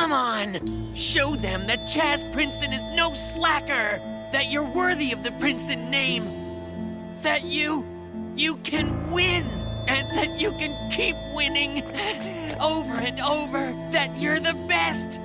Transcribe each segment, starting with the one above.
Come on! Show them that Chaz Princeton is no slacker! That you're worthy of the Princeton name! That you can win! And that you can keep winning! Over and over! That you're the best!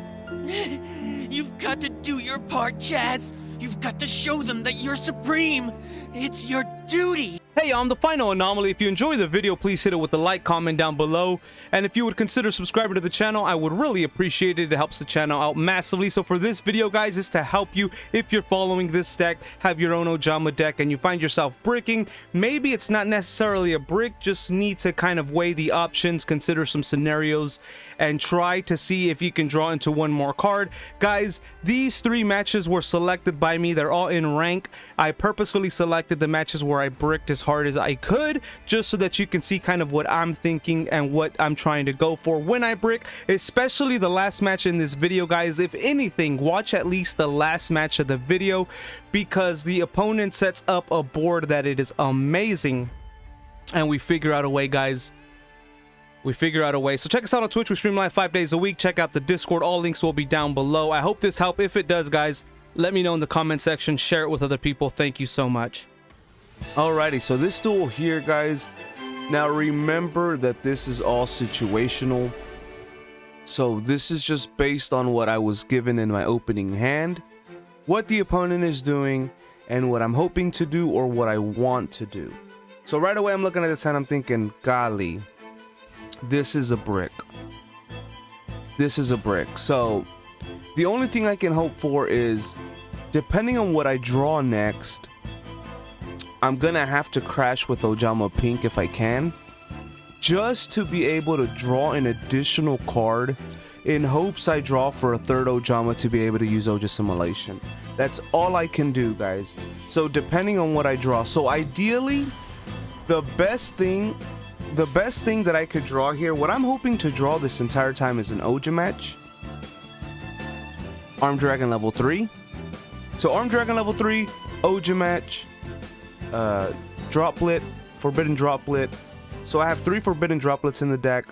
You've got to do your part, Chaz! You've got to show them that you're supreme! It's your duty! Hey, I'm the final anomaly. If you enjoy the video, please hit it with a like, comment down below. And if you would consider subscribing to the channel, I would really appreciate it. It helps the channel out massively. So for this video, guys, is to help you if you're following this deck, have your own Ojama deck, and you find yourself bricking. Maybe it's not necessarily a brick, just need to kind of weigh the options, consider some scenarios, and try to see if you can draw into one more card. Guys, these 3 matches were selected by me. They're all in rank. I purposefully selected the matches where I bricked as hard as I could, just so that you can see kind of what I'm thinking and what I'm trying to go for when I brick, especially the last match in this video, guys. If anything, watch at least the last match of the video, because the opponent sets up a board that it is amazing, and we figure out a way, guys. We figure out a way. So check us out on Twitch. We stream live 5 days a week. Check out the Discord. All links will be down below. I hope this helped. If it does, guys, let me know in the comment section. Share it with other people. Thank you so much. Alrighty, so this duel here, guys. Now remember that this is all situational. So this is just based on what I was given in my opening hand, what the opponent is doing, and what I'm hoping to do or what I want to do. So right away I'm looking at this hand, I'm thinking, golly, this is a brick. This is a brick. So the only thing I can hope for is, depending on what I draw next, I'm gonna have to crash with Ojama Pink if I can, just to be able to draw an additional card in hopes I draw for a 3rd Ojama to be able to use Oja Simulation. That's all I can do, guys. So depending on what I draw. So ideally, the best thing that I could draw here, what I'm hoping to draw this entire time is an Oja match. Armed Dragon level 3. So Armed Dragon level 3, Oja match, droplet, forbidden droplet. So I have 3 forbidden droplets in the deck.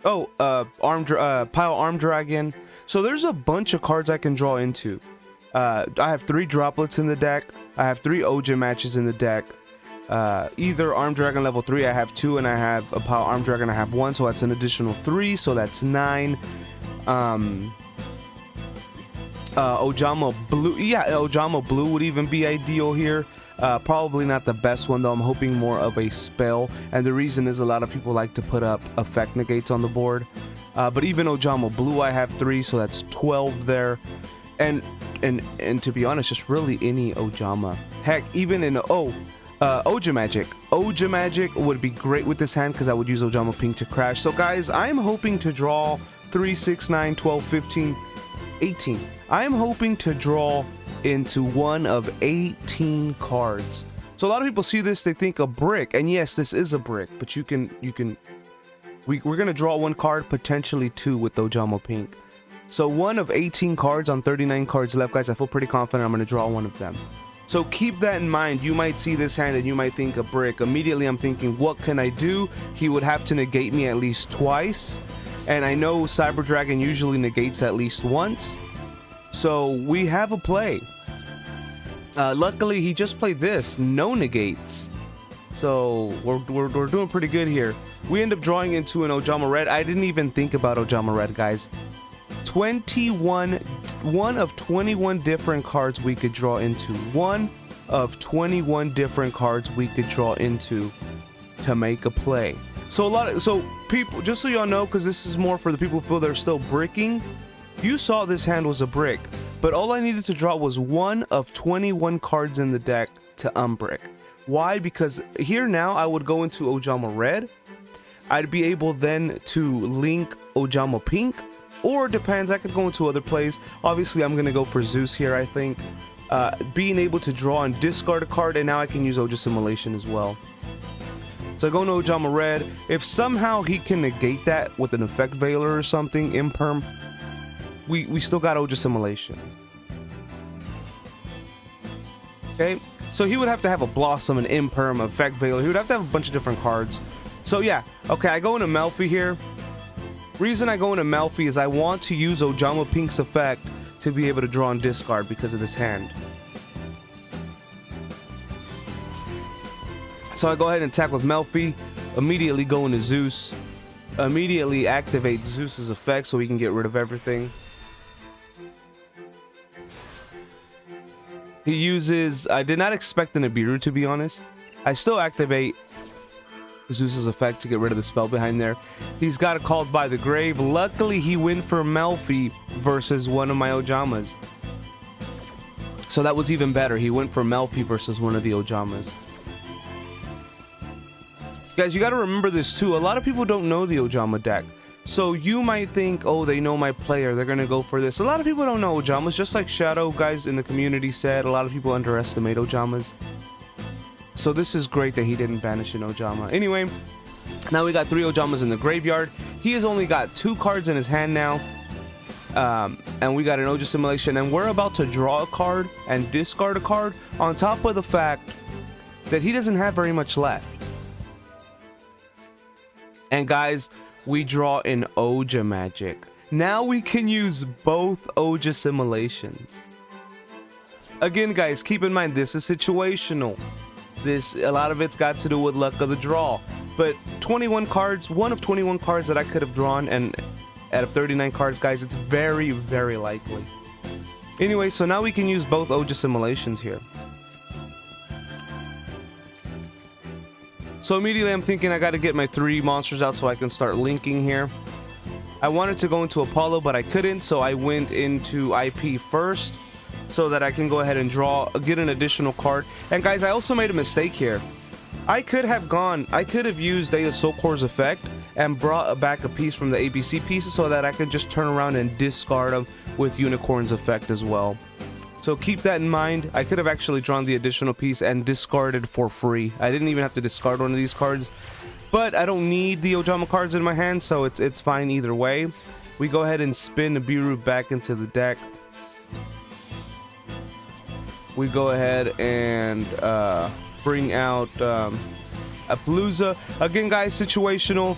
Oh, pile Armed Dragon. So there's a bunch of cards I can draw into. I have 3 droplets in the deck. I have 3 Oja matches in the deck. Either Armed Dragon level 3, I have 2, and I have a pile Armed Dragon, I have 1, so that's an additional 3, so that's 9. Ojama Blue, yeah, Ojama Blue would even be ideal here. Probably not the best one though. I'm hoping more of a spell, and the reason is a lot of people like to put up effect negates on the board. But even Ojama Blue, I have 3, so that's 12 there. And to be honest, just really any Ojama. Heck, even in Oja Magic. Oja Magic would be great with this hand because I would use Ojama Pink to crash. So guys, I'm hoping to draw 3, 6, 9, 12, 15, 18. I'm hoping to draw into one of 18 cards. So a lot of people see this, they think a brick, and yes, this is a brick, but we're gonna draw 1 card, potentially 2 with Ojama Pink. So 1 of 18 cards on 39 cards left, guys. I feel pretty confident I'm gonna draw 1 of them. So keep that in mind. You might see this hand and you might think a brick. Immediately I'm thinking, what can I do? He would have to negate me at least twice, and I know Cyber Dragon usually negates at least once. So we have a play. Luckily he just played this, no negates. So we're doing pretty good here. We end up drawing into an Ojama Red. I didn't even think about Ojama Red, guys. 1 of 21 different cards we could draw into. 1 of 21 different cards we could draw into to make a play. So people, just so y'all know, because this is more for the people who feel they're still bricking, you saw this hand was a brick, but all I needed to draw was 1 of 21 cards in the deck to unbrick. Why? Because here now I would go into Ojama Red. I'd be able then to link Ojama Pink, or depends, I could go into other plays. Obviously I'm gonna go for Zeus here, I think. Being able to draw and discard a card, and now I can use Oja Simulation as well. So I go into Ojama Red. If somehow he can negate that with an effect veiler or something, imperm, we still got Oja Simulation. Okay, so he would have to have a Blossom, an imperm, effect veiler. He would have to have a bunch of different cards. So yeah, okay, I go into Melffy here. Reason I go into Melffy is I want to use Ojama Pink's effect to be able to draw and discard because of this hand. So I go ahead and attack with Melffy, immediately go into Zeus, immediately activate Zeus's effect so we can get rid of everything. He uses, I did not expect an Ibiru, to be honest. I still activate Zeus's effect to get rid of the spell behind there. He's got a Called by the Grave. Luckily, he went for Melffy versus one of my Ojamas. So that was even better. He went for Melffy versus one of the Ojamas. Guys, you got to remember this too. A lot of people don't know the Ojama deck. So you might think, oh, they know my player, they're going to go for this. A lot of people don't know Ojamas, just like Shadoll guys in the community said. A lot of people underestimate Ojamas. So this is great that he didn't banish an Ojama. Anyway, now we got 3 Ojamas in the graveyard. He has only got 2 cards in his hand now. And we got an Oja Simulation. And we're about to draw a card and discard a card on top of the fact that he doesn't have very much left. And guys, we draw an Oja Magic. Now we can use both Oja Simulations. Again, guys, keep in mind this is situational. A lot of it's got to do with luck of the draw. But 21 cards, one of 21 cards that I could have drawn, and out of 39 cards, guys, it's very, very likely. Anyway, so now we can use both Oja Simulations here. So immediately I'm thinking I got to get my 3 monsters out so I can start linking here. I wanted to go into Apollo, but I couldn't, so I went into IP first so that I can go ahead and get an additional card. And guys, I also made a mistake here. I could have used Daya Sokor's effect and brought back a piece from the ABC pieces so that I could just turn around and discard them with Unicorn's effect as well. So keep that in mind. I could have actually drawn the additional piece and discarded for free. I didn't even have to discard one of these cards. But I don't need the Ojama cards in my hand, so it's fine either way. We go ahead and spin the Ibiru back into the deck. We go ahead and bring out Appaloosa. Again, guys, situational.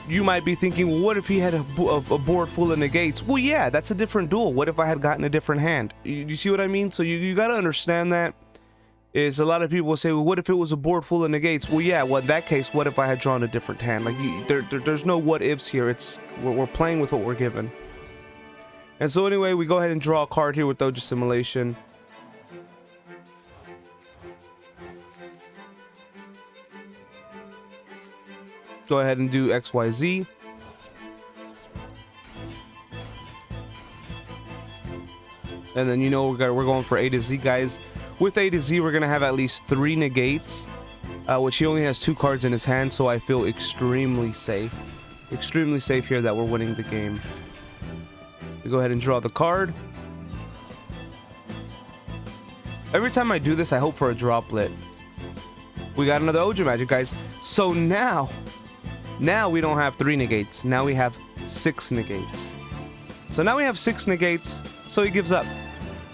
You might be thinking, well, what if he had a board full of negates? Well, yeah, that's a different duel. What if I had gotten a different hand? You see what I mean? So you got to understand that. Is a lot of people will say, well, what if it was a board full of negates? Well, yeah, well, in that case, what if I had drawn a different hand? Like, there's no what ifs here. We're playing with what we're given. And so anyway, we go ahead and draw a card here with Oja Simulation. Go ahead and do XYZ. And then, you know, we're going for A to Z, guys. With A to Z, we're going to have at least 3 negates, which he only has 2 cards in his hand, so I feel extremely safe. Extremely safe here that we're winning the game. We go ahead and draw the card. Every time I do this, I hope for a droplet. We got another Oja Magic, guys. So now we don't have 3 negates. Now we have 6 negates. So now we have 6 negates, so he gives up.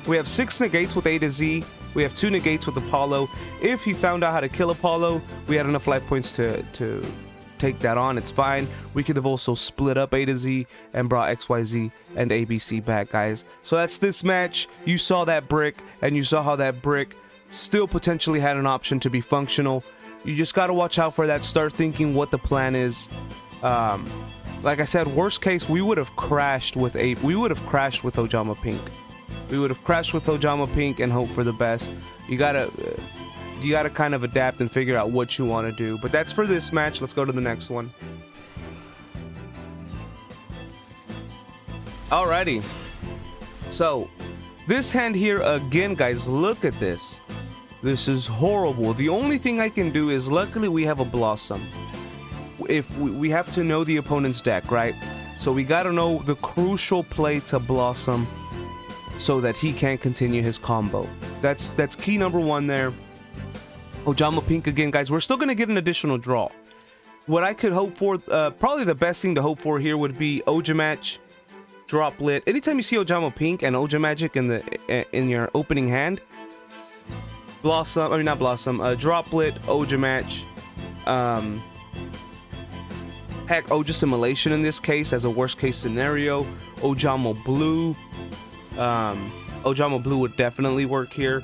We have 6 negates with A to Z. We have 2 negates with Apollo. If he found out how to kill Apollo, we had enough life points to take that on. It's fine. We could have also split up A to Z and brought XYZ and ABC back, guys. So that's this match. You saw that brick, and you saw how that brick still potentially had an option to be functional. You just got to watch out for that. Start thinking what the plan is. Like I said, worst case, we would have crashed with Ojama Pink. We would have crashed with Ojama Pink and hope for the best. You gotta kind of adapt and figure out what you want to do. But that's for this match. Let's go to the next one. Alrighty. So this hand here again, guys. Look at this. This is horrible. The only thing I can do is, luckily we have a Blossom. If we have to know the opponent's deck, right? So we gotta know the crucial play to Blossom so that he can't continue his combo. That's key number 1 there. Ojama Pink again, guys. We're still gonna get an additional draw. What I could hope for, probably the best thing to hope for here would be Oja Match, Droplet. Anytime you see Ojama Pink and Oja Magic in your opening hand, Blossom, I mean not Blossom, Droplet, Oja Match, Heck, Ojama Simulation in this case as a worst case scenario. Ojama Blue. Ojama Blue would definitely work here.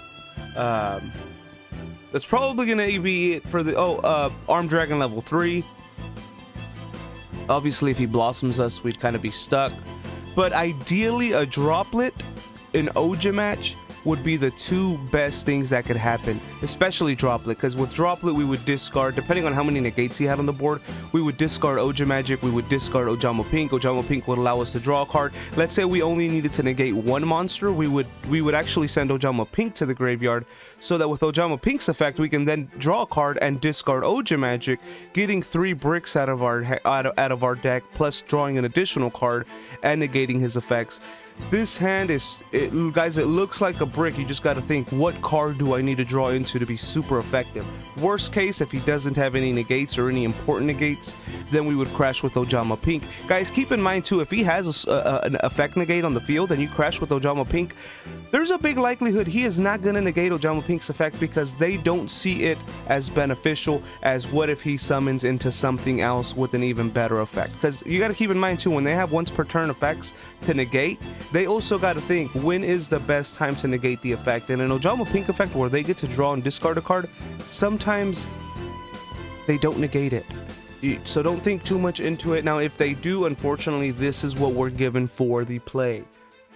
That's probably gonna be it for the Armed Dragon level 3. Obviously, if he blossoms us, we'd kind of be stuck. But ideally, a droplet in Ojama match would be the two best things that could happen, especially droplet, because with droplet we would discard, depending on how many negates he had on the board, we would discard Ojama Magic, we would discard Ojama Pink. Ojama Pink would allow us to draw a card. Let's say we only needed to negate one monster, we would actually send Ojama Pink to the graveyard, so that with Ojama Pink's effect we can then draw a card and discard Ojama Magic, getting 3 bricks out of our deck, plus drawing an additional card and negating his effects. This hand guys, it looks like a brick. You just got to think, what card do I need to draw into to be super effective? Worst case, if he doesn't have any negates or any important negates, then we would crash with Ojama Pink. Guys, keep in mind too, if he has an effect negate on the field and you crash with Ojama Pink, there's a big likelihood he is not going to negate Ojama Pink's effect, because they don't see it as beneficial as what if he summons into something else with an even better effect. Because you got to keep in mind too, when they have once per turn effects to negate, they also got to think, when is the best time to negate the effect? And an Ojama Pink effect where they get to draw and discard a card, sometimes they don't negate it. So don't think too much into it. Now, if they do, unfortunately, this is what we're given for the play.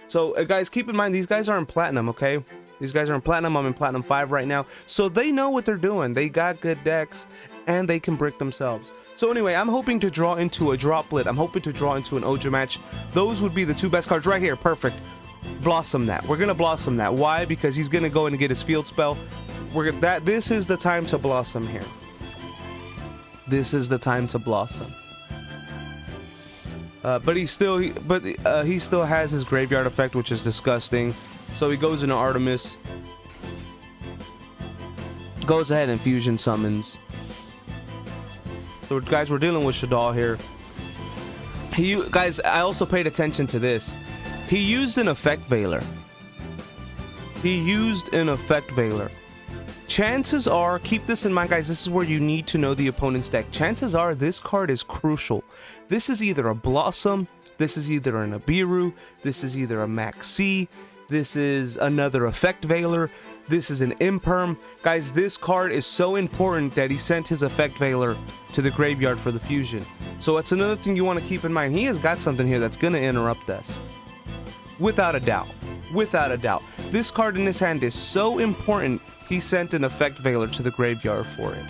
So guys, keep in mind, these guys are in Platinum, okay? These guys are in Platinum. I'm in Platinum 5 right now. So they know what they're doing. They got good decks, and they can brick themselves. So anyway, I'm hoping to draw into a droplet. I'm hoping to draw into an Ojama match. Those would be the two best cards right here. Perfect. Blossom that. We're going to blossom that. Why? Because he's going to go in and get his field spell. This is the time to blossom here. This is the time to blossom. But he still has his graveyard effect, which is disgusting. So he goes into Artemis, goes ahead and fusion summons. So guys, we're dealing with Shadoll here. Guys, I also paid attention to this. He used an effect veiler. Chances are, keep this in mind, guys, this is where you need to know the opponent's deck. Chances are this card is crucial. This is either a Blossom, this is either an Abiru, this is either a Maxi, this is another Effect Veiler, this is an Imperm. Guys, this card is so important that he sent his Effect Veiler to the graveyard for the fusion. So that's another thing you want to keep in mind. He has got something here that's going to interrupt us. Without a doubt. Without a doubt. This card in his hand is so important, he sent an Effect Veiler to the graveyard for it.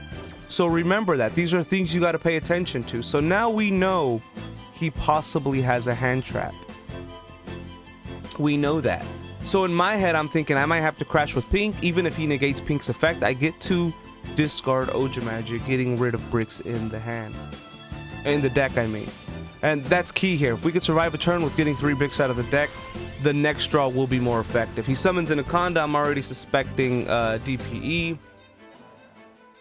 So remember that. These are things you got to pay attention to. So now we know he possibly has a hand trap. We know that. So in my head, I'm thinking I might have to crash with Pink. Even if he negates Pink's effect, I get to discard Ojama Magic, getting rid of bricks in the hand. In the deck, I mean. And that's key here. If we could survive a turn with getting 3 bricks out of the deck, the next draw will be more effective. He summons Anaconda. I'm already suspecting DPE.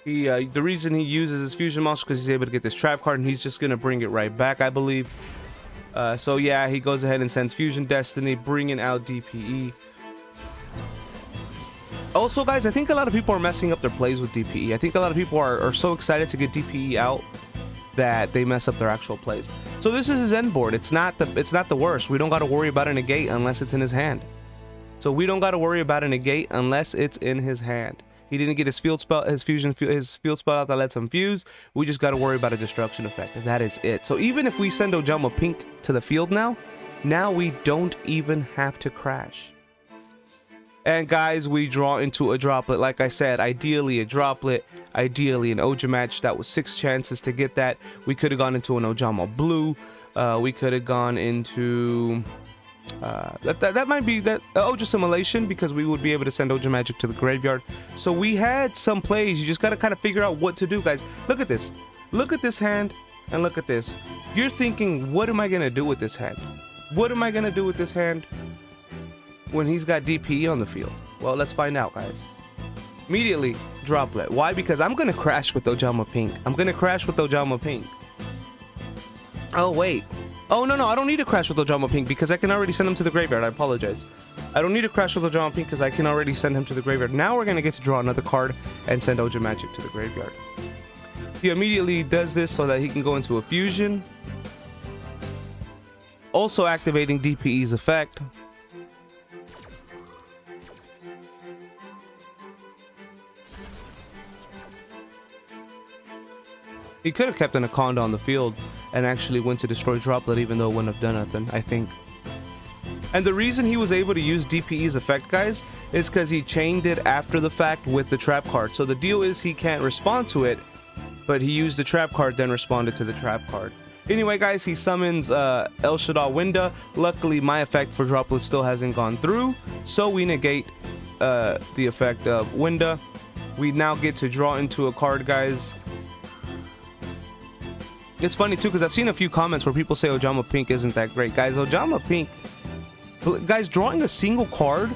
The reason he uses his Fusion Monster because he's able to get this trap card, and he's just going to bring it right back, I believe. So yeah, he goes ahead and sends Fusion Destiny, bringing out DPE. Also, guys, I think a lot of people are messing up their plays with DPE. I think a lot of people are so excited to get DPE out that they mess up their actual plays. So this is his end board. It's not the worst. We don't got to worry about a negate unless it's in his hand. So we don't got to worry about a negate unless it's in his hand. He didn't get his field spell, his field spell out that lets him fuse. We just got to worry about a destruction effect. And that is it. So even if we send Ojama Pink to the field now we don't even have to crash. And guys, we draw into a droplet. Like I said, ideally a droplet, ideally an Ojama match. That was 6 chances to get that. We could have gone into an Ojama Blue. We could have gone into that might be that Ojama Simulation, because we would be able to send Ojama Magic to the graveyard. So we had some plays. You just got to kind of figure out what to do, guys. Look at this. Look at this hand and look at this. You're thinking, what am I going to do with this hand? What am I going to do with this hand when he's got DPE on the field? Well, let's find out, guys. Immediately, droplet. Why? Because I'm going to crash with Ojama Pink. I'm going to crash with Ojama Pink. Oh, wait. Oh, no, I don't need to crash with Ojama Pink because I can already send him to the graveyard. I apologize. I don't need to crash with Ojama Pink because I can already send him to the graveyard. Now we're going to get to draw another card and send Ojama Magic to the graveyard. He immediately does this so that he can go into a fusion, also activating DPE's effect. He could have kept an Anaconda on the field and actually went to destroy Droplet, even though it wouldn't have done nothing, I think. And the reason he was able to use DPE's effect, guys, is because he chained it after the fact with the trap card. So the deal is he can't respond to it, but he used the trap card, then responded to the trap card. Anyway, guys, he summons El Shaddai Winda. Luckily, my effect for Droplet still hasn't gone through, so we negate the effect of Winda. We now get to draw into a card, guys. It's funny too, because I've seen a few comments where people say Ojama Pink isn't that great. Guys, Ojama Pink, guys, drawing a single card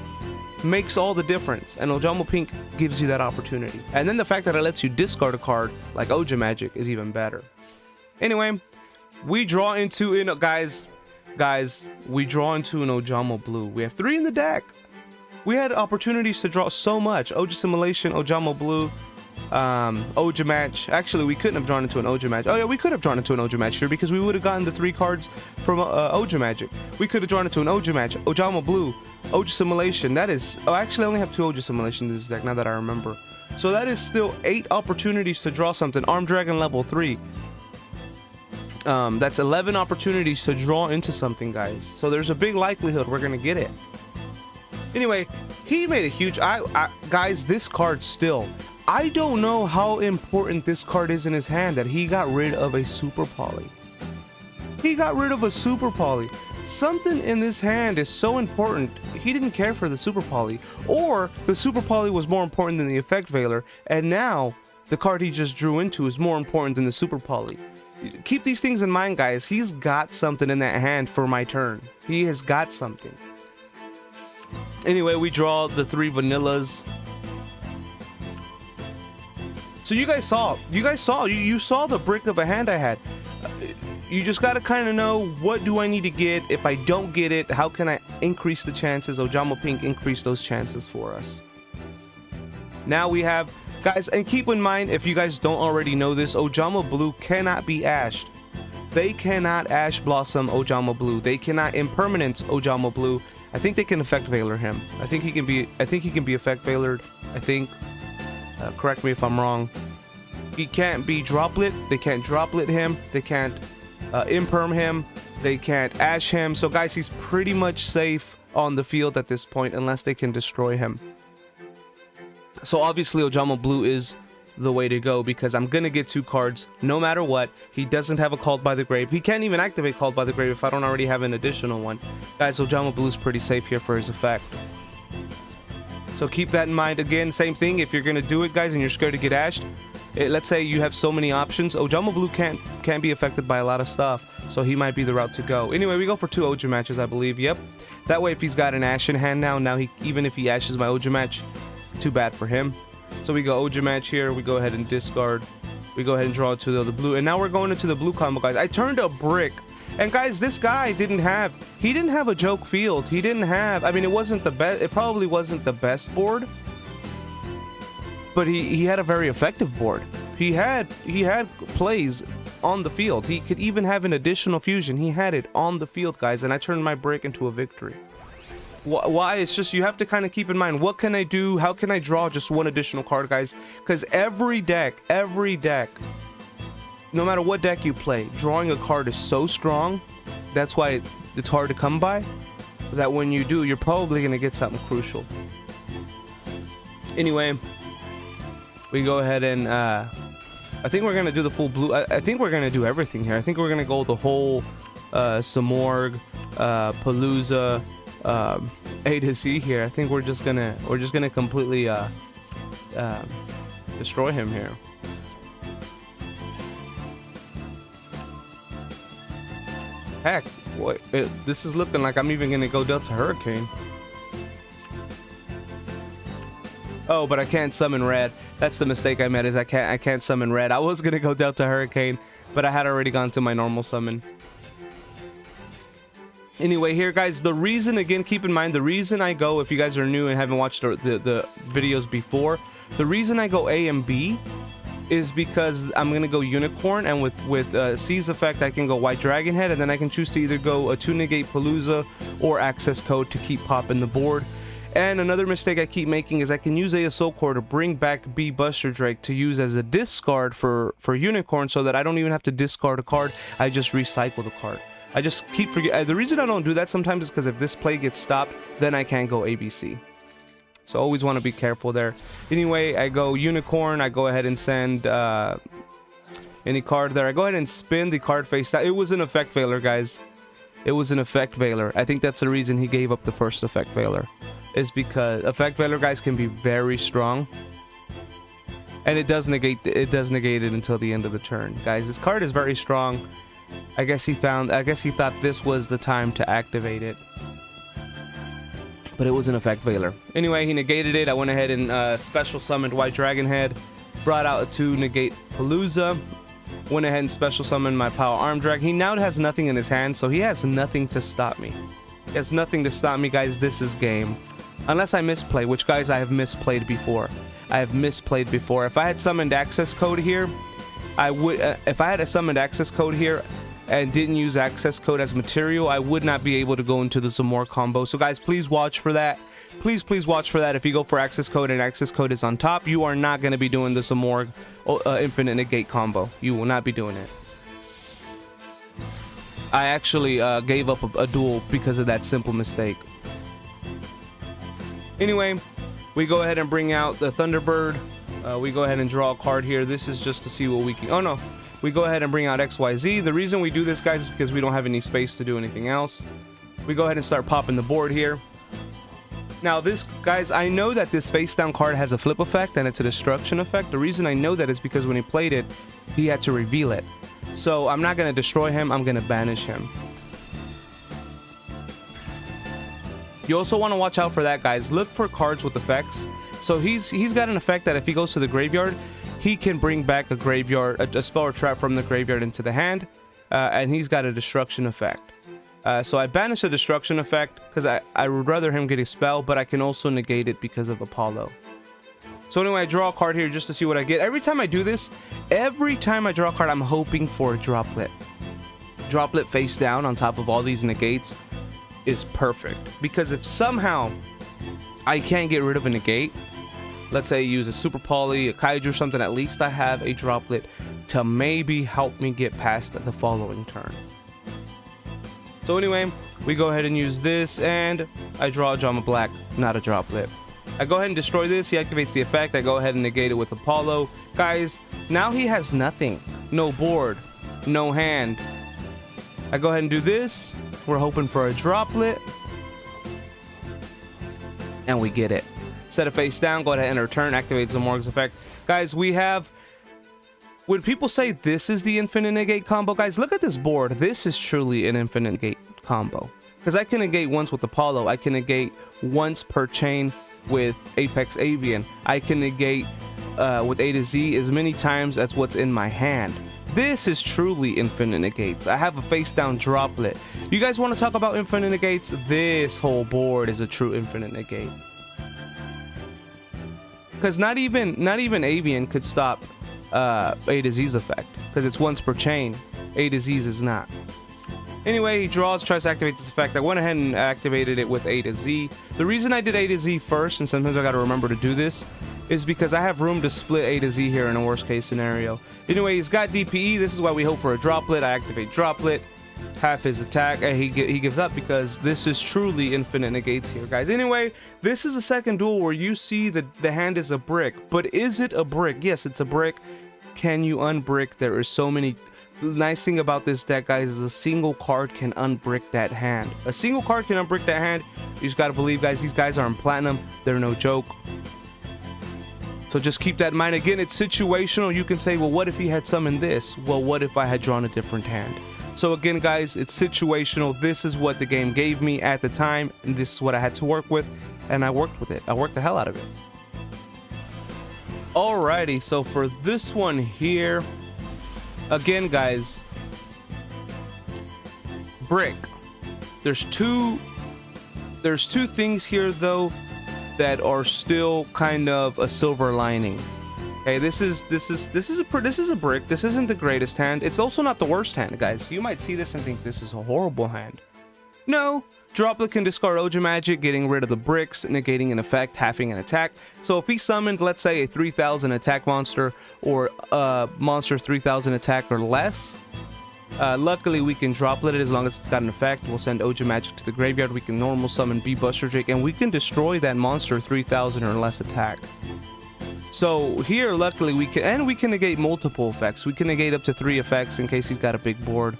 makes all the difference, and Ojama Pink gives you that opportunity. And then the fact that it lets you discard a card like Oja Magic is even better. Anyway, we draw into, guys, we draw into an Ojama Blue. We have 3 in the deck. We had opportunities to draw so much. Oja Simulation, Ojama Blue, Oja Match. Actually, we couldn't have drawn into an Oja Match. Oh yeah, we could have drawn into an Oja Match here because we would have gotten the 3 cards from Oja Magic. We could have drawn into an Oja Match, Ojama Blue, Oja Simulation. That is, oh, actually I only have 2 Oja Simulation in this deck now that I remember. So that is still 8 opportunities to draw something. Armed Dragon level 3. That's 11 opportunities to draw into something, guys. So there's a big likelihood we're gonna get it. Anyway, he made a huge, guys, this card still, I don't know how important this card is in his hand that he got rid of a Super Poly. He got rid of a Super Poly. Something in this hand is so important, he didn't care for the Super Poly. Or the Super Poly was more important than the Effect Veiler, and now the card he just drew into is more important than the Super Poly. Keep these things in mind, guys. He's got something in that hand for my turn. He has got something. Anyway, we draw the 3 vanillas. So you saw the brick of a hand I had. You just gotta kind of know, what do I need to get? If I don't get it, how can I increase the chances? Ojama Pink increased those chances for us. Now we have, guys, and keep in mind, if you guys don't already know this, Ojama Blue cannot be ashed. They cannot Ash Blossom Ojama Blue. They cannot Impermanence Ojama Blue. I think they can Effect Veiler him. I think he can be Effect Veilered. I think. Correct me if I'm wrong. He can't be Droplet. They can't Droplet him. They can't Imperm him. They can't Ash him. So guys, he's pretty much safe on the field at this point unless they can destroy him. So obviously Ojama Blue is the way to go because I'm gonna get 2 cards no matter what. He doesn't have a Called by the Grave. He can't even activate Called by the Grave if I don't already have an additional one. Guys, Ojama Blue is pretty safe here for his effect. So keep that in mind. Again, same thing, if you're gonna do it, guys, and you're scared to get ashed, let's say you have so many options, Ojama Blue can't be affected by a lot of stuff, so he might be the route to go. Anyway, we go for 2 Oja matches, I believe. Yep. That way, if he's got an Ash in hand now he, even if he ashes my Oja match, too bad for him. So we go Oja match here. We go ahead and discard. We go ahead and draw to the blue, and now we're going into the blue combo, guys. I turned a brick. And guys, this guy didn't have a joke field. He didn't have, I mean, it wasn't the best, it probably wasn't the best board, but he had a very effective board. He had plays on the field. He could even have an additional fusion. He had it on the field, guys, and I turned my break into a victory. Why? It's just, you have to kind of keep in mind, what can I do? How can I draw just 1 additional card, guys? Because every deck, no matter what deck you play, drawing a card is so strong. That's why it's hard to come by. That when you do, you're probably going to get something crucial. Anyway, we go ahead and I think we're going to do the full blue. I think we're going to do everything here. I think we're going to go the whole Samorg, Palooza, A to Z here. I think we're just gonna completely destroy him here. Heck, this is looking like I'm even gonna go Delta Hurricane. Oh, but I can't summon red. That's the mistake I made, is I can't summon red. I was gonna go Delta Hurricane, but I had already gone to my normal summon. Anyway, here, guys, the reason, again, keep in mind, the reason I go, if you guys are new and haven't watched the videos before, the reason I go A and B is because I'm gonna go Unicorn, and with C's effect I can go White Dragon Head, and then I can choose to either go a 2-negate Palooza or Access Code to keep popping the board. And another mistake I keep making is I can use ASO Core to bring back B Buster Drake to use as a discard for Unicorn, so that I don't even have to discard a card. I just recycle the card. I just keep forgetting. The reason I don't do that sometimes is because if this play gets stopped, then I can't go ABC. So always want to be careful there. Anyway, I go Unicorn. I go ahead and send any card there. I go ahead and spin the card face down. It was an effect veiler, guys. It was an effect veiler. I think that's the reason he gave up the first effect veiler. Is because effect veiler, guys, can be very strong, and it does negate it until the end of the turn. Guys, this card is very strong. I guess he thought this was the time to activate it, but it was an effect veiler. Anyway, he negated it. I went ahead and special summoned White Dragon Head, brought out a 2-negate Palooza, went ahead and special summoned my Power Armed Drag. He now has nothing in his hand, so he has nothing to stop me. He has nothing to stop me, guys. This is game. Unless I misplay, which, guys, I have misplayed before. I have misplayed before. If I had summoned Access Code here, I would. If I had a summoned Access Code here and didn't use Access Code as material, I would not be able to go into the Zamor combo. So, guys, please watch for that. Please watch for that. If you go for Access Code and Access Code is on top, you are not going to be doing the Zamor Infinite Negate combo. You will not be doing it. I actually gave up a duel because of that simple mistake. Anyway, we go ahead and bring out the Thunderbird. We go ahead and draw a card here. This is just to see what we can... Oh, no. We go ahead and bring out XYZ. The reason we do this, guys, is because we don't have any space to do anything else. We go ahead and start popping the board here. Now, this, guys, I know that this face-down card has a flip effect and it's a destruction effect. The reason I know that is because when he played it, he had to reveal it. So I'm not going to destroy him. I'm going to banish him. You also want to watch out for that, guys. Look for cards with effects. So he's got an effect that if he goes to the graveyard, he can bring back a spell or trap from the graveyard into the hand, and he's got a destruction effect. So I banish the destruction effect because I would rather him get a spell, but I can also negate it because of Apollo. So anyway, I draw a card here just to see what I get. Every time I do this, every time I draw a card, I'm hoping for a droplet. Droplet face down on top of all these negates is perfect, because if somehow I can't get rid of a negate, let's say use a Super Poly, a Kaiju or something, at least I have a droplet to maybe help me get past the following turn. So anyway, we go ahead and use this, and I draw Ojama Black, not a droplet. I go ahead and destroy this. He activates the effect. I go ahead and negate it with Apollo. Guys, now he has nothing. No board, no hand. I go ahead and do this. We're hoping for a droplet, and we get it. Set a face down, go ahead and enter turn, activate Zamorg's effect. Guys, we have... When people say this is the infinite negate combo, guys, look at this board. This is truly an infinite negate combo. Because I can negate once with Apollo. I can negate once per chain with Apex Avian. I can negate with A to Z as many times as what's in my hand. This is truly infinite negates. I have a face down droplet. You guys want to talk about infinite negates? This whole board is a true infinite negate. Because not even Avian could stop A to Z's effect, because it's once per chain. A to Z's is not. Anyway, he draws, tries to activate this effect. I went ahead and activated it with A to Z. The reason I did A to Z first, and sometimes I got to remember to do this, is because I have room to split A to Z here in a worst case scenario. Anyway, he's got DPE. This is why we hope for a droplet. I activate droplet, half his attack, and he gives up, because this is truly infinite negates here, guys. Anyway, this is the second duel where you see the hand is a brick. But is it a brick? Yes, it's a brick. Can you unbrick? There is so many... Nice thing about this deck, guys, is a single card can unbrick that hand. A single card can unbrick that hand. You just gotta believe, guys, these guys are in platinum. They're no joke. So just keep that in mind. Again, it's situational. You can say, well, what if he had summoned this? Well, what if I had drawn a different hand? So again, guys, it's situational. This is what the game gave me at the time, and this is what I had to work with, and I worked with it. I worked the hell out of it. Alrighty, so for this one here, again, guys, brick. There's two things here though that are still kind of a silver lining. Okay, this is a brick. This isn't the greatest hand. It's also not the worst hand, guys. You might see this and think this is a horrible hand. No, Droplet can discard Ojama Magic, getting rid of the bricks, negating an effect, halving an attack. So if he summoned, let's say, a 3000 attack monster or a monster 3000 attack or less, luckily we can Droplet it as long as it's got an effect. We'll send Ojama Magic to the graveyard. We can normal summon Buster Drake, and we can destroy that monster 3000 or less attack. So here, luckily, we can negate multiple effects. We can negate up to 3 effects in case he's got a big board,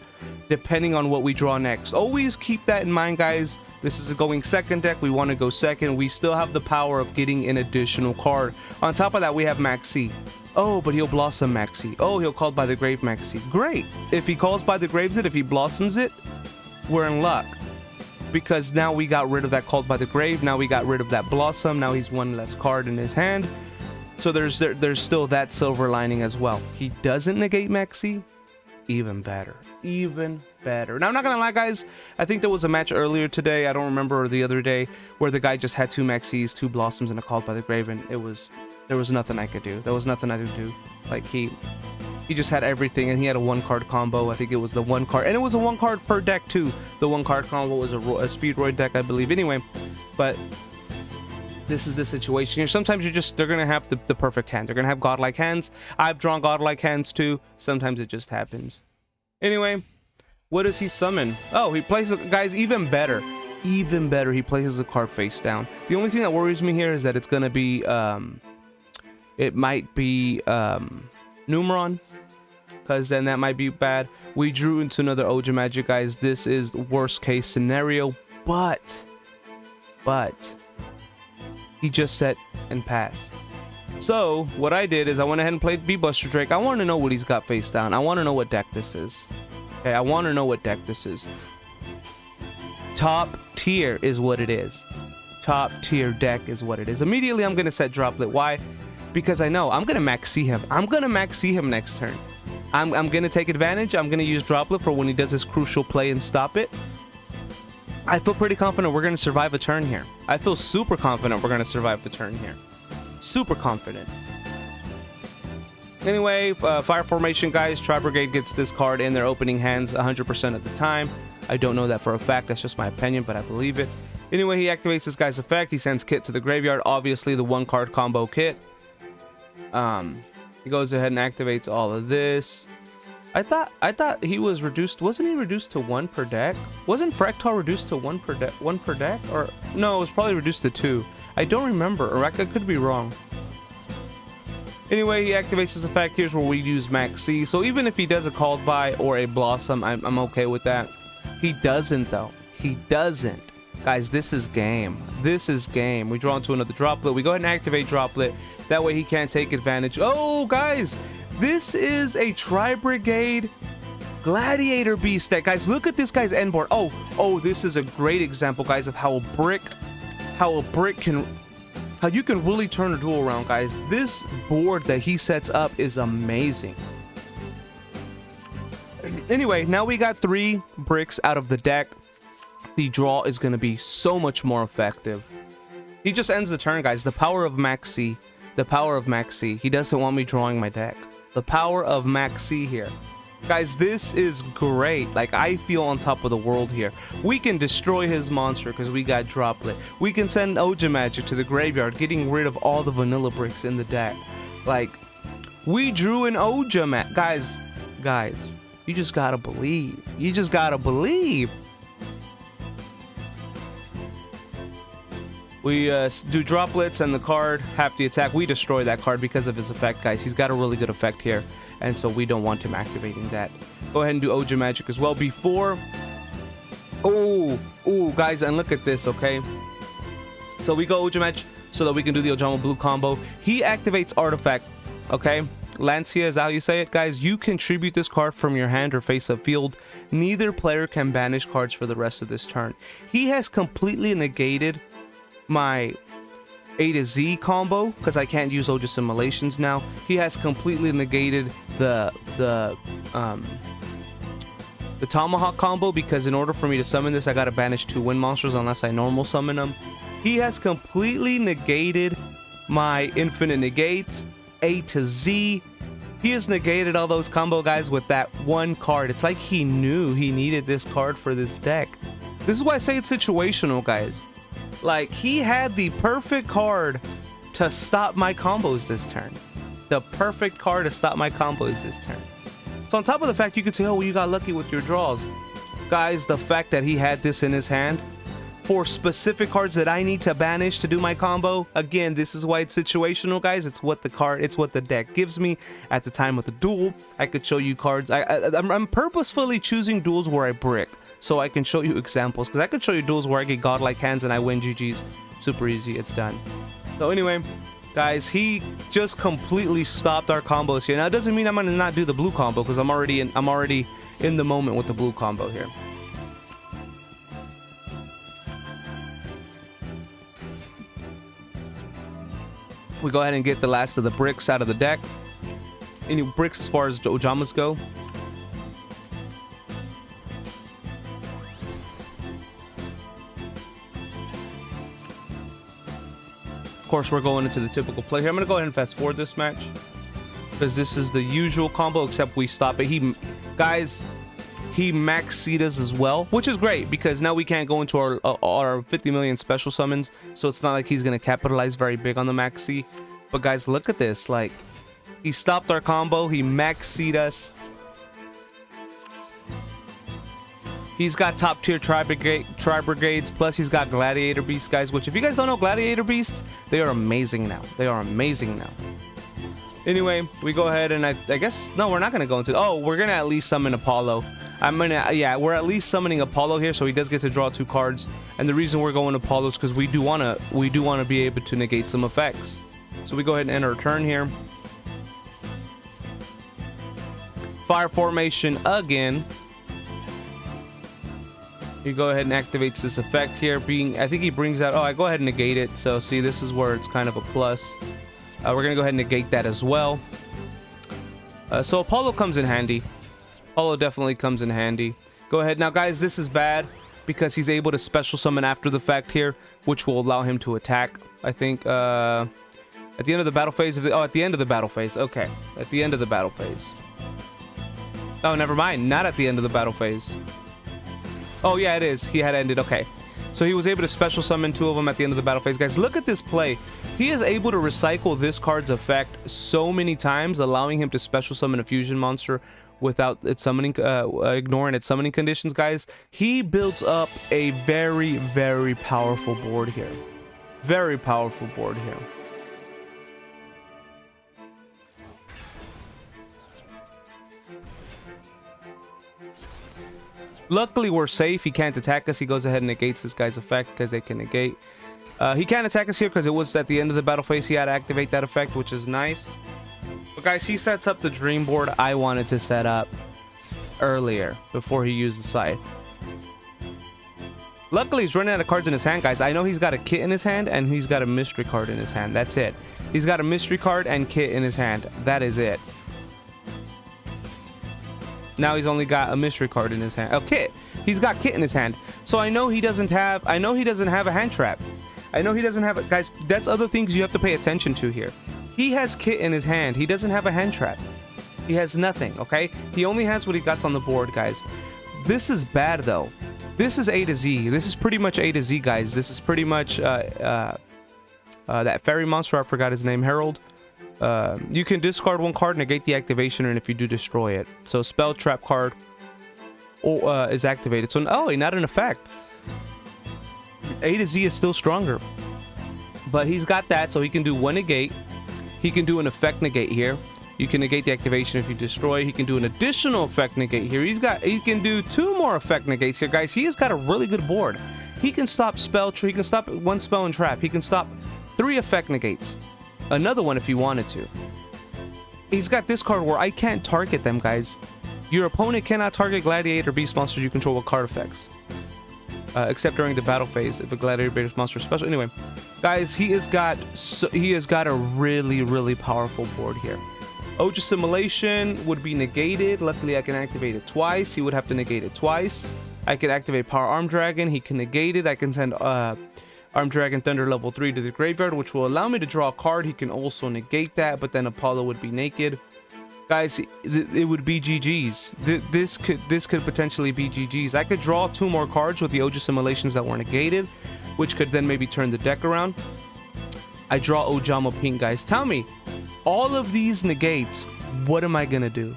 depending on what we draw next. Always keep that in mind, guys. This is a going second deck. We want to go second. We still have the power of getting an additional card. On top of that, we have Maxi. Oh, but he'll Blossom Maxi. Oh, he'll Called by the Grave Maxi. Great. If he Calls by the Graves it, if he Blossoms it, we're in luck. Because now we got rid of that Called by the Grave. Now we got rid of that Blossom. Now he's one less card in his hand. So there's still that silver lining as well. He doesn't negate Maxi. Even better. Even better. Now, I'm not gonna lie, guys. I think there was a match earlier today, I don't remember, or the other day, where the guy just had 2 Maxis, 2 Blossoms, and a Called by the Grave, and there was nothing I could do. There was nothing I could do. Like, he just had everything, and he had a 1-card combo. I think it was the 1 card, and it was a 1 card per deck too. The 1-card combo was a Speedroid deck, I believe. Anyway, but this is the situation here. Sometimes they're gonna have the perfect hand. They're gonna have godlike hands. I've drawn godlike hands too. Sometimes it just happens. Anyway, what does he summon? Oh, he places, guys, even better. Even better, he places a card face down. The only thing that worries me here is that it's gonna be it might be Numeron, because then that might be bad. We drew into another Ojama Magic, guys. This is worst case scenario, but he just set and passed. So what I did is I went ahead and played Buster Drake. I want to know what he's got face down. I want to know what deck this is. Okay, I want to know what deck this is. Top tier is what it is. Top tier deck is what it is. Immediately I'm gonna set Droplet. Why? Because I know I'm gonna maxi him. I'm gonna maxi him next turn. I'm gonna take advantage. I'm gonna use Droplet for when he does his crucial play and stop it. I feel pretty confident we're going to survive a turn here. I feel super confident we're going to survive the turn here. Super confident. Anyway, Fire Formation, guys. Tribrigade gets this card in their opening hands 100% of the time. I don't know that for a fact. That's just my opinion, but I believe it. Anyway, he activates this guy's effect. He sends Kit to the graveyard. Obviously, the 1-card combo Kit. He goes ahead and activates all of this. I thought he was reduced. Wasn't he reduced to 1 per deck? Wasn't Fractal reduced to 1 per deck? Or no, it was probably reduced to 2. I don't remember, or I could be wrong. Anyway, he activates his effect. Here's where we use Maxi. So even if he does a Called by or a Blossom, I'm okay with that. He doesn't though. He doesn't. Guys, this is game. This is game. We draw into another Droplet. We go ahead and activate Droplet. That way he can't take advantage. Oh, guys. This is a Tribrigade Gladiator Beast deck. Guys, look at this guy's end board. Oh, this is a great example, guys, of how you can really turn a duel around, guys. This board that he sets up is amazing. Anyway, now we got 3 bricks out of the deck. The draw is going to be so much more effective. He just ends the turn, guys. The power of Maxi. The power of Maxi. He doesn't want me drawing my deck. The power of Maxi here. Guys, this is great. Like, I feel on top of the world here. We can destroy his monster because we got Droplet. We can send Ojama Magic to the graveyard, getting rid of all the vanilla bricks in the deck. Like, we drew an Ojama. Guys, you just gotta believe. You just gotta believe. We do Droplets and the card, half the attack. We destroy that card because of his effect, guys. He's got a really good effect here, and so we don't want him activating that. Go ahead and do Ojama Magic as well before. Oh, guys, and look at this, okay? So we go Ojama Magic so that we can do the Ojama Blue combo. He activates Artifact, okay? Lancia is how you say it, guys. You contribute this card from your hand or face-up field. Neither player can banish cards for the rest of this turn. He has completely negated my A to Z combo because I can't use Oja Simulations now. He has completely negated the Tomahawk combo because in order for me to summon this, I gotta banish 2 wind monsters unless I normal summon them. He has completely negated my infinite negates. A to Z. He has negated all those combo guys with that one card. It's like he knew he needed this card for this deck. This is why I say it's situational, guys. Like, he had the perfect card to stop my combos this turn. The perfect card to stop my combos this turn. So on top of the fact you could say, oh, well, you got lucky with your draws. Guys, the fact that he had this in his hand for specific cards that I need to banish to do my combo. Again, this is why it's situational, guys. It's what the deck gives me at the time of the duel. I could show you cards. I'm purposefully choosing duels where I brick, so I can show you examples, because I could show you duels where I get godlike hands and I win. GG's. Super easy. It's done. So anyway, guys, he just completely stopped our combos here. Now it doesn't mean I'm gonna not do the blue combo, because I'm already in the moment with the blue combo here. We go ahead and get the last of the bricks out of the deck. Any bricks as far as Ojamas go? Of course, we're going into the typical play here. I'm going to go ahead and fast forward this match, because this is the usual combo, except we stop it. Guys, he max us as well, which is great, because now we can't go into our 50 million special summons, so it's not like he's going to capitalize very big on the max C. But guys, look at this. Like, he stopped our combo, he max us. He's got top tier Tribrigades, plus he's got Gladiator beasts, guys, which if you guys don't know Gladiator beasts, they are amazing now. They are amazing now. Anyway, we go ahead and I guess, no, we're not going to go into, oh, we're going to at least summon Apollo. Yeah, we're at least summoning Apollo here, so he does get to draw 2 cards. And the reason we're going Apollo is because we do want to be able to negate some effects. So we go ahead and enter a turn here. Fire formation again. He go ahead and activates this effect here. I think he brings out, oh, I go ahead and negate it. So see, this is where it's kind of a plus. We're going to go ahead and negate that as well. So Apollo comes in handy. Apollo definitely comes in handy. Go ahead. Now, guys, this is bad because he's able to special summon after the fact here, which will allow him to attack, I think, at the end of the battle phase. At the end of the battle phase. Okay. At the end of the battle phase. Oh, never mind. Not at the end of the battle phase. Oh, yeah, it is. He had ended. Okay. So he was able to special summon 2 of them at the end of the battle phase. Guys, look at this play. He is able to recycle this card's effect so many times, allowing him to special summon a fusion monster without it summoning, ignoring its summoning conditions, guys. He builds up a very, very powerful board here. Very powerful board here. Luckily, we're safe. He can't attack us. He goes ahead and negates this guy's effect because they can negate. He can't attack us here because it was at the end of the battle phase. He had to activate that effect, which is nice. But guys, he sets up the dream board I wanted to set up earlier before he used the scythe. Luckily, he's running out of cards in his hand, guys. I know he's got a kit in his hand and he's got a mystery card in his hand. That's it. He's got a mystery card and kit in his hand. That is it. Now he's only got a mystery card in his hand. Oh, kit. He's got kit in his hand. So I know he doesn't have a hand trap. I know he doesn't have it. Guys, that's other things you have to pay attention to here. He has kit in his hand. He doesn't have a hand trap. He has nothing, okay? He only has what he got on the board, guys. This is bad, though. This is A to Z. This is pretty much A to Z, guys. This is pretty much that fairy monster. I forgot his name. Herald. You can discard 1 card, negate the activation, and if you do, destroy it. So spell trap card is activated. So oh, not an effect. A to Z is still stronger, but he's got that, so he can do 1 negate. He can do an effect negate here. You can negate the activation if you destroy. He can do an additional effect negate here. He can do 2 more effect negates here, guys. He has got a really good board. He can stop he can stop 1 spell and trap. He can stop 3 effect negates. Another one if he wanted to. He's got this card where I can't target them, guys. Your opponent cannot target Gladiator beast monsters you control with card effects. Except during the battle phase if a Gladiator beast monster is special. Anyway, guys, he has got a really, really powerful board here. Oja Assimilation would be negated. Luckily, I can activate it twice. He would have to negate it twice. I can activate Power Arm Dragon. He can negate it. I can send Armed Dragon Thunder level 3 to the graveyard, which will allow me to draw a card. He can also negate that, but then Apollo would be naked. Guys, it would be GG's. This could potentially be GG's. I could draw 2 more cards with the Ojama Simulations that were negated, which could then maybe turn the deck around. I draw Ojama Pink, guys. Tell me, all of these negates, what am I gonna do?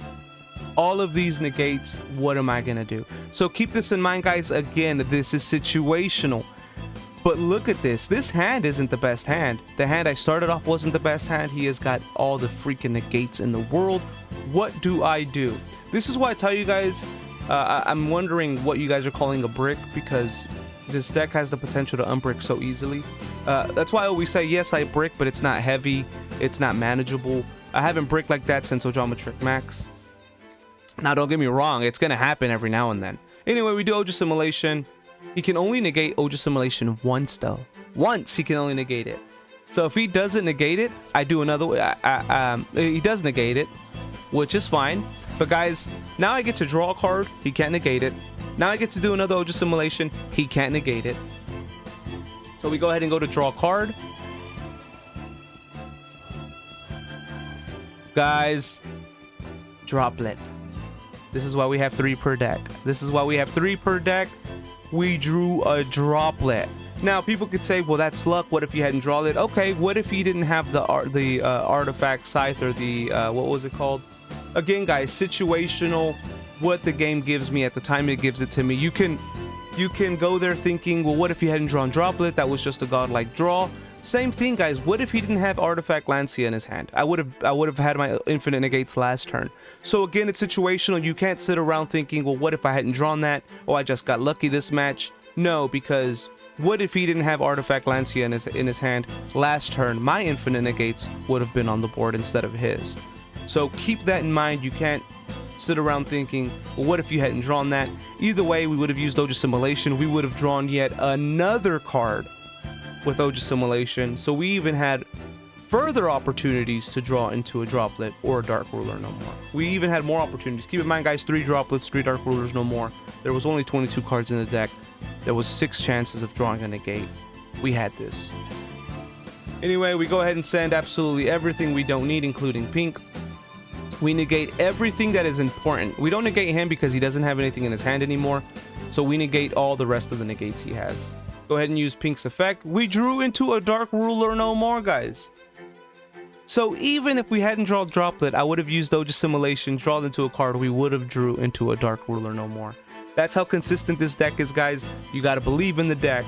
All of these negates, what am I gonna do? So keep this in mind, guys. Again, this is situational. But look at this. This hand isn't the best hand. The hand I started off wasn't the best hand. He has got all the freaking negates in the world. What do I do? This is why I tell you guys, I'm wondering what you guys are calling a brick, because this deck has the potential to unbrick so easily. That's why I always say, yes, I brick, but it's not heavy. It's not manageable. I haven't bricked like that since Ojama Trick Max. Now, don't get me wrong. It's going to happen every now and then. Anyway, we do Ojama Simulation. He can only negate Ojama Simulation once, though. Once he can only negate it. So if he doesn't negate it, I do another way. He does negate it, which is fine. But guys, now I get to draw a card. He can't negate it. Now I get to do another Ojama Simulation. He can't negate it. So we go ahead and go to draw a card. Guys, droplet. This is why we have 3 per deck. This is why we have 3 per deck. We drew a droplet. Now, people could say, well, that's luck. What if you hadn't drawn it? Okay, what if he didn't have the artifact scythe, or the, what was it called? Again, guys, situational. What the game gives me at the time it gives it to me. You can go there thinking, well, what if he hadn't drawn droplet? That was just a godlike draw. Same thing, guys. What if he didn't have Artifact Lancia in his hand? I would have had my infinite negates last turn. So again, it's situational. You can't sit around thinking, well, what if I hadn't drawn that? Oh, I just got lucky this match. No, because what if he didn't have Artifact Lancia in his hand last turn? My infinite negates would have been on the board instead of his. So keep that in mind. You can't sit around thinking, well, what if you hadn't drawn that? Either way, we would have used Ojama Simulation. We would have drawn yet another card with Ojama Simulation, so we even had further opportunities to draw into a droplet or a Dark Ruler no more. We even had more opportunities. Keep in mind, guys, 3 droplets, 3 Dark Rulers no more. There was only 22 cards in the deck. There was 6 chances of drawing a negate. We had this. Anyway, we go ahead and send absolutely everything we don't need, including pink. We negate everything that is important. We don't negate him because he doesn't have anything in his hand anymore, so we negate all the rest of the negates he has. Go ahead and use pink's effect. We drew into a Dark Ruler no more, guys. So even if we hadn't drawn droplet, I would have used Ojama Simulation, drawn into a card, we would have drew into a Dark Ruler no more. That's how consistent this deck is, guys. You got to believe in the deck.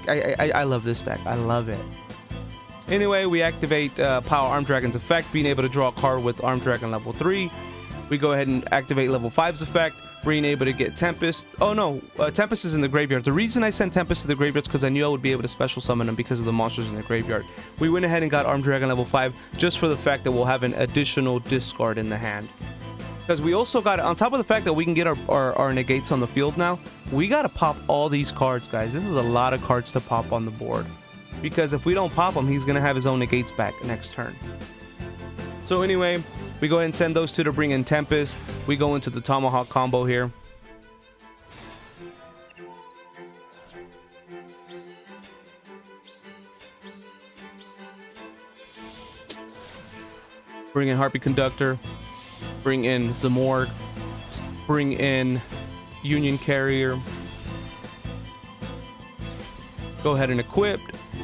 I love this deck. I love it. Anyway, we activate Power Armed Dragon's effect, being able to draw a card with Armed Dragon level 3. We go ahead and activate level 5's effect, being able to get Tempest. Oh no, Tempest is in the graveyard. The reason I sent Tempest to the graveyard is because I knew I would be able to special summon him because of the monsters in the graveyard. We went ahead and got Armed Dragon level 5 just for the fact that we'll have an additional discard in the hand. Because we also got, on top of the fact that we can get our negates on the field now, we got to pop all these cards, guys. This is a lot of cards to pop on the board. Because if we don't pop him, he's going to have his own negates back next turn. So anyway, we go ahead and send those 2 to bring in Tempest. We go into the Tomahawk combo here. Bring in Harpy Conductor. Bring in Zamorg. Bring in Union Carrier. Go ahead and equip.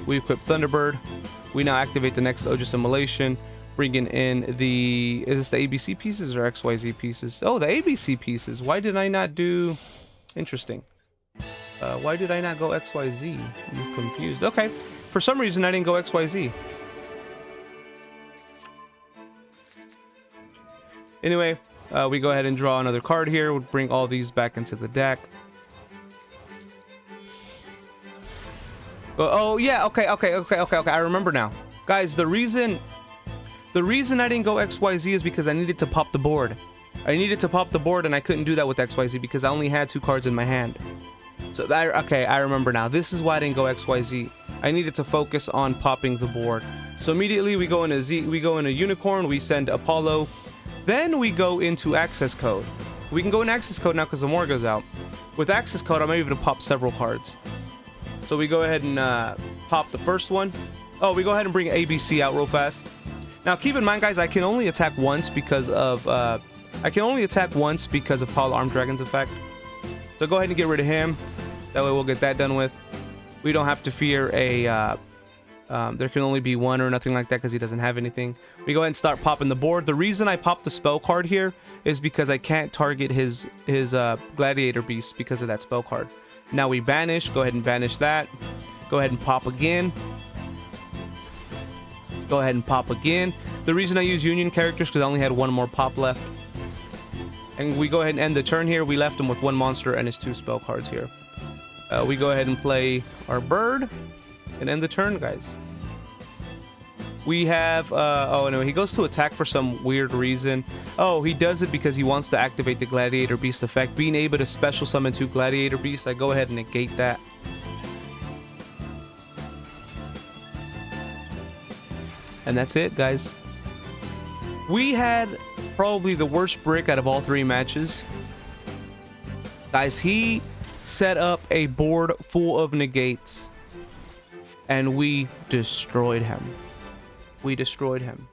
We equip Thunderbird. We now activate the next Ojama Simulation. Bringing in the... Is this the ABC pieces or XYZ pieces? Oh, the ABC pieces. Why did I not do... Interesting. Why did I not go XYZ? I'm confused. Okay. For some reason, I didn't go XYZ. Anyway, we go ahead and draw another card here. We'll bring all these back into the deck. Oh, yeah. Okay. I remember now. Guys, the reason I didn't go XYZ is because I needed to pop the board. I needed to pop the board, and I couldn't do that with XYZ because I only had 2 cards in my hand. So, okay, I remember now. This is why I didn't go XYZ. I needed to focus on popping the board. So immediately we go into Unicorn, we send Apollo. Then we go into Access Code. We can go in Access Code now because the Morga's out. With Access Code, I'm able to pop several cards. So we go ahead and pop the first one. Oh, we go ahead and bring ABC out real fast. Now keep in mind, guys, I can only attack once because of Paul Armed Dragon's effect. So go ahead and get rid of him. That way we'll get that done with. We don't have to fear a there can only be one or nothing like that because he doesn't have anything. We go ahead and start popping the board. The reason I popped the spell card here is because I can't target his Gladiator beast because of that spell card. Now we banish. Go ahead and banish that. Go ahead and pop again. Go ahead and pop again. The reason I use union characters because I only had one more pop left. And we go ahead and end the turn here. We left him with one monster and his 2 spell cards here. We go ahead and play our bird and end the turn, guys. We have oh no, he goes to attack for some weird reason. Oh, he does it because he wants to activate the Gladiator Beast effect. Being able to special summon 2 Gladiator Beasts, I go ahead and negate that. And that's it, guys. We had probably the worst brick out of all 3 matches. Guys, he set up a board full of negates and we destroyed him. We destroyed him.